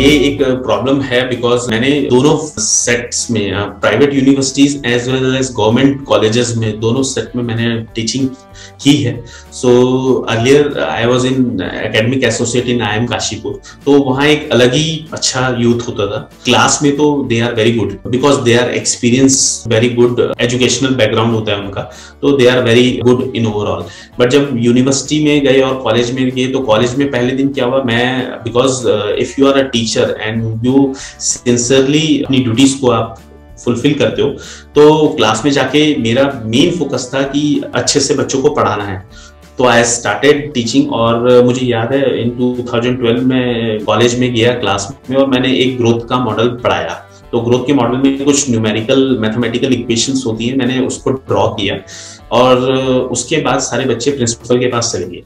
ये एक प्रॉब्लम है बिकॉज मैंने दोनों सेट्स में private universities as well as government colleges में दोनों सेट में मैंने टीचिंग की है। So earlier I was in academic associate in IIM Kashipur, तो वहाँ एक अलग ही अच्छा यूथ होता था। क्लास में तो they are very good because they are experience, very good educational background होता है उनका, तो they are very good in overall. But जब यूनिवर्सिटी में गए और कॉलेज में गए तो कॉलेज में पहले दिन क्या हुआ, मैं because if you are a teacher and you sincerely अपनी ड्यूटीज को आप फुलफिल करते हो, तो क्लास में जाके मेरा मेन फोकस था कि अच्छे से बच्चों को पढ़ाना है। तो आई स्टार्टेड टीचिंग और मुझे याद है इन 2012 में कॉलेज में गया क्लास में और मैंने एक ग्रोथ का मॉडल पढ़ाया। तो ग्रोथ के मॉडल में कुछ न्यूमेरिकल मैथमेटिकल इक्वेशंस होती हैं, मैंने उसको ड्रॉ किया और उसके बाद सारे बच्चे प्रिंसिपल के पास चले गए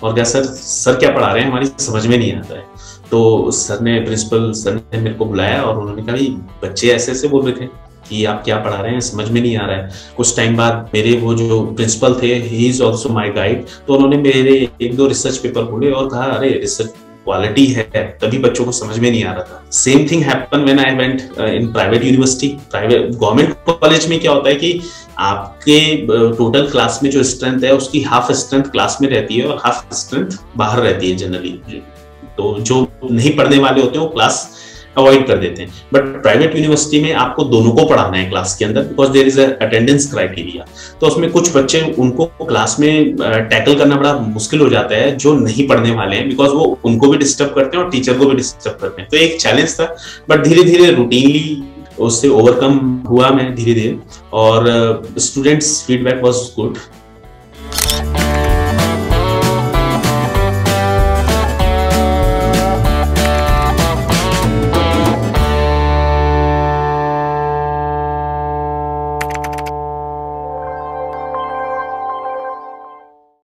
और क्या सर क्या पढ़ा रहे हैं, हमारी समझ में नहीं आता है। तो प्रिंसिपल सर ने मेरे को बुलाया और उन्होंने कहा भाई बच्चे ऐसे ऐसे बोल रहे थे कि आप क्या पढ़ा रहे हैं, समझ में नहीं आ रहा है। कुछ टाइम बाद मेरे वो जो प्रिंसिपल थे, he is also my guide, तो उन्होंने मेरे एक दो रिसर्च पेपर बोले और कहा अरे रिसर्च क्वालिटी है, तभी बच्चों को समझ में नहीं आ रहा था। Same thing happen when I went in private university. Private government college में क्या होता है कि आपके टोटल क्लास में जो स्ट्रेंथ है उसकी हाफ स्ट्रेंथ क्लास में रहती है और हाफ स्ट्रेंथ बाहर रहती है जनरली। तो जो नहीं पढ़ने वाले होते हैं वो क्लास अवॉइड कर देते हैं। बट प्राइवेट यूनिवर्सिटी में आपको दोनों को पढ़ाना है क्लास के अंदर because there is attendance criteria. तो उसमें कुछ बच्चे उनको क्लास में टैकल करना बड़ा मुश्किल हो जाता है जो नहीं पढ़ने वाले हैं, बिकॉज वो उनको भी डिस्टर्ब करते हैं और टीचर को भी डिस्टर्ब करते हैं। तो एक चैलेंज था, बट धीरे धीरे रूटीनली उससे ओवरकम हुआ मैं धीरे धीरे, और स्टूडेंट्स फीडबैक वाज गुड।